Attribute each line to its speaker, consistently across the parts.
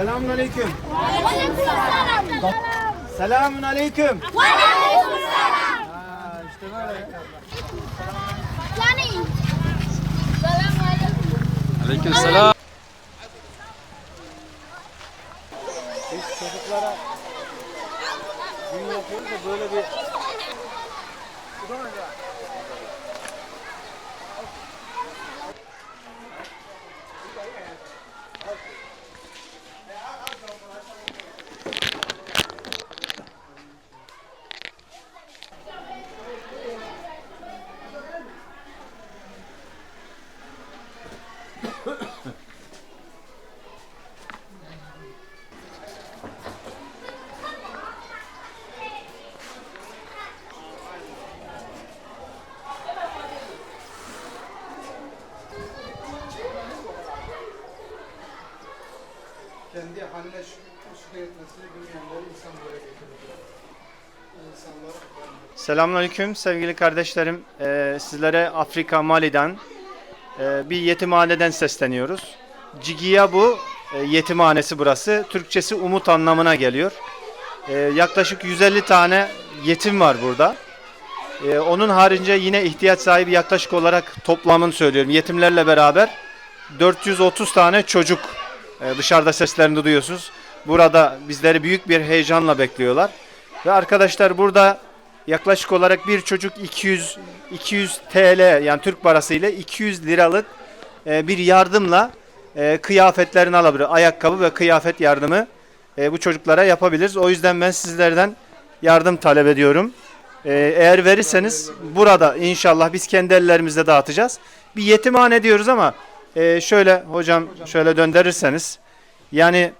Speaker 1: Selamun aleyküm.
Speaker 2: Aleykümselam.
Speaker 1: Selamun aleyküm.
Speaker 2: Aleykümselam.
Speaker 1: İşte böyle.
Speaker 2: Yani. Selamünaleyküm.
Speaker 3: Aleykümselam.
Speaker 1: Biz çocuklara gün yapıyoruz da böyle bir... Kendi haline şükretmesini bilmeyenleri insan böyle getirir. Selamünaleyküm sevgili kardeşlerim. Sizlere Afrika Mali'den bir yetimhaneden sesleniyoruz. Cigiyabu yetimhanesi burası. Türkçesi umut anlamına geliyor. Yaklaşık 150 tane yetim var burada. Onun haricinde yine ihtiyaç sahibi yaklaşık olarak toplamını söylüyorum. Yetimlerle beraber 430 tane çocuk dışarıda seslerini duyuyorsunuz. Burada bizleri büyük bir heyecanla bekliyorlar. Ve arkadaşlar burada yaklaşık olarak bir çocuk 200 TL yani Türk parasıyla 200 liralık bir yardımla kıyafetlerini alabilir. Ayakkabı ve kıyafet yardımı bu çocuklara yapabiliriz. O yüzden ben sizlerden yardım talep ediyorum. Eğer verirseniz burada inşallah biz kendi ellerimizle dağıtacağız. Bir yetimhane diyoruz ama şöyle hocam şöyle döndürürseniz yani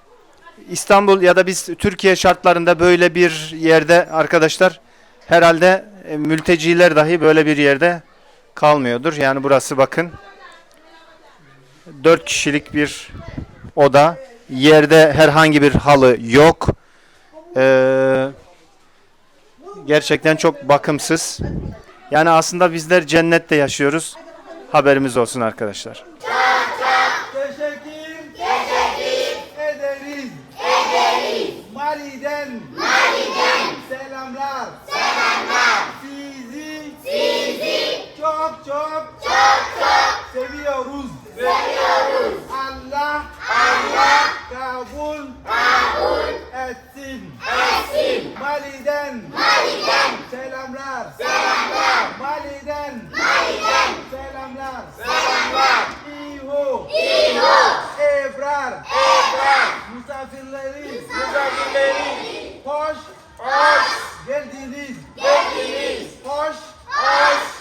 Speaker 1: İstanbul ya da biz Türkiye şartlarında böyle bir yerde arkadaşlar herhalde mülteciler dahi böyle bir yerde kalmıyordur. Yani burası bakın 4 kişilik bir oda. Yerde herhangi bir halı yok. Gerçekten çok bakımsız. Yani aslında bizler cennette yaşıyoruz. Haberimiz olsun arkadaşlar. Teşekkür ederiz. Mali'den selamlar. Sizi çok seviyoruz. Allah kabul etsin. Mali'den selamlar. Mali'den selamlar. İho. Ebrar. Misafirleri. Hoş geldiniz. Hoş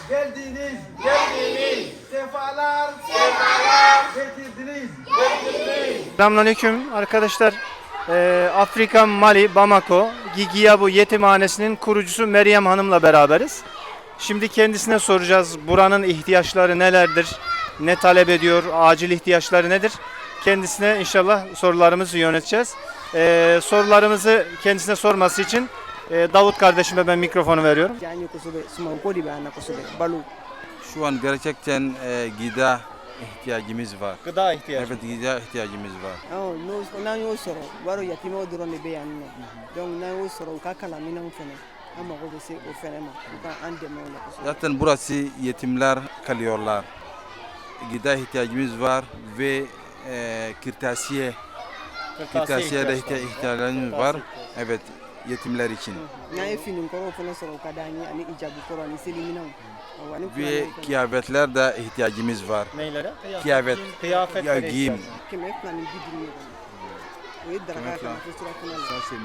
Speaker 1: geldiniz. Sefalar getirdiniz. Selamünaleyküm arkadaşlar. Afrika Mali Bamako Gigiyabu Yetimhanesi'nin kurucusu Meryem Hanım'la beraberiz. Şimdi kendisine soracağız buranın ihtiyaçları nelerdir? Ne talep ediyor? Acil ihtiyaçları nedir? Kendisine inşallah sorularımızı yöneteceğiz. Sorularımızı kendisine sorması için Davut kardeşime ben mikrofonu veriyorum.
Speaker 3: Şu an gerçekten gıda ihtiyacımız var.
Speaker 1: Gıda ihtiyacı.
Speaker 3: Evet, gıda ihtiyacımız var. Zaten burası yetimler kalıyorlar. Gıda ihtiyacımız var ve kırtasiye de ihtiyacımız var. Evet, yetimler için. Ve kıyafetler de ihtiyacımız var.
Speaker 1: Neylere?
Speaker 3: Kıyafet,
Speaker 1: Kıyafetlere
Speaker 3: giyim.
Speaker 1: ihtiyaç.
Speaker 3: Ça c'est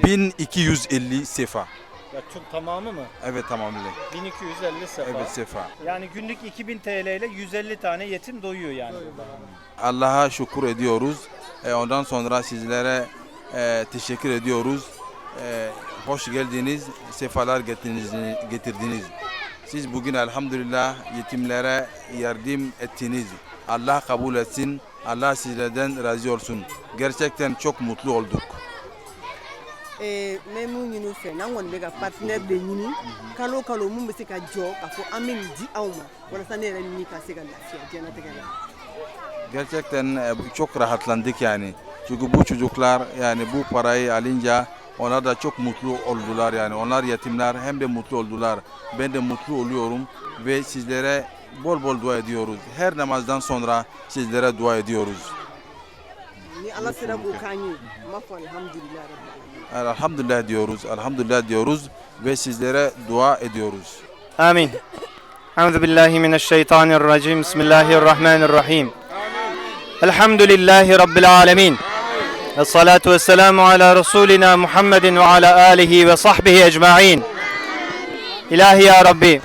Speaker 3: 1250 sefa.
Speaker 1: Ya çok tamamı mı?
Speaker 3: Evet, tamamıyla.
Speaker 1: 1250 sefa.
Speaker 3: Evet, sefa.
Speaker 1: Yani günlük 2000 TL ile 150 tane yetim doyuyor yani.
Speaker 3: Allah'a şükür ediyoruz. Ondan sonra sizlere teşekkür ediyoruz. Hoş geldiniz, sefalar getirdiniz. Siz bugün elhamdülillah yetimlere yardım ettiniz. Allah kabul etsin, Allah sizlerden razı olsun. Gerçekten çok mutlu olduk.
Speaker 4: Mɛ mun ɲini u fɛ n'an kɔni bɛ ka partenaire de ɲini kalo mun bɛ se ka jɔ k'a fɔ an bɛ nin di aw ma walasa ne yɛrɛ ni ka se ka lafiya diɲɛlatigɛ la.
Speaker 3: Gerçekten çok rahatlandık yani. Çünkü bu çocuklar yani bu parayı alınca onlar da çok mutlu oldular yani. Onlar yetimler hem de mutlu oldular. Ben de mutlu oluyorum ve sizlere bol bol dua ediyoruz. Her namazdan sonra sizlere dua ediyoruz.
Speaker 4: Ni ala sera ko kanyi. Ma fo alhamdulillah rabbil alamin.
Speaker 3: Elhamdülillah diyoruz. Elhamdülillah diyoruz ve sizlere dua ediyoruz.
Speaker 1: Amin. Euzu billahi mineşşeytanirracim. Bismillahirrahmanirrahim. Elhamdülillahi rabbil alamin. Ve salatu vesselamu ala Resulina Muhammedin ve ala alihi ve sahbihi ecmaîn. İlahi ya Rabbi.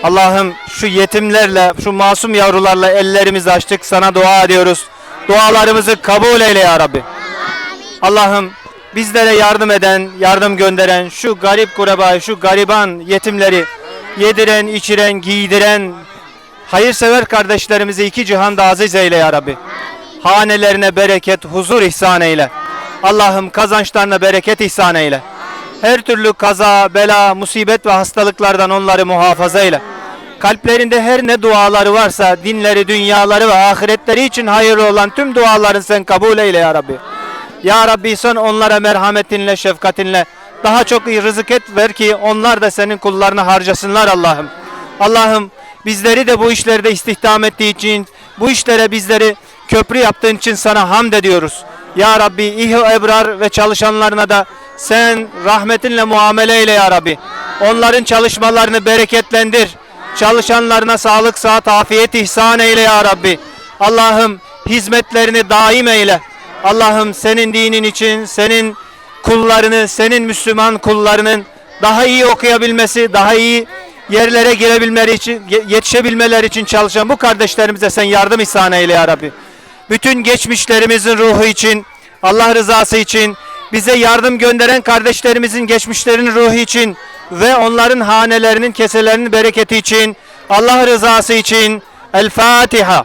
Speaker 1: Allah'ım şu yetimlerle, şu masum yavrularla ellerimizi açtık. Sana dua ediyoruz. Dualarımızı kabul eyle ya Rabbi. Allah'ım bizlere yardım eden, yardım gönderen şu garip kureba, şu gariban yetimleri yediren, içiren, giydiren hayırsever kardeşlerimizi iki cihanda aziz eyle ya Rabbi. Hanelerine bereket, huzur ihsan eyle. Allah'ım kazançlarına bereket ihsan eyle. Her türlü kaza, bela, musibet ve hastalıklardan onları muhafaza eyle. Kalplerinde her ne duaları varsa dinleri, dünyaları ve ahiretleri için hayırlı olan tüm dualarını sen kabul eyle ya Rabbi. Ya Rabbi sen onlara merhametinle, şefkatinle daha çok rızık et ver ki onlar da senin kullarını harcasınlar Allah'ım. Allah'ım bizleri de bu işlerde istihdam ettiği için, bu işlere bizleri köprü yaptığın için sana hamd ediyoruz. Ya Rabbi İH-i Ebrar ve çalışanlarına da sen rahmetinle muamele eyle ya Rabbi. Onların çalışmalarını bereketlendir. Çalışanlarına sağlık, sıhhat, afiyet ihsan eyle ya Rabbi. Allah'ım hizmetlerini daim eyle. Allah'ım senin dinin için, senin kullarını, senin Müslüman kullarının daha iyi okuyabilmesi, daha iyi yerlere girebilmeleri için, yetişebilmeleri için çalışan bu kardeşlerimize sen yardım ihsan eyle ya Rabbi. Bütün geçmişlerimizin ruhu için, Allah rızası için, bize yardım gönderen kardeşlerimizin geçmişlerinin ruhu için ve onların hanelerinin, keselerinin bereketi için, Allah rızası için El Fatiha.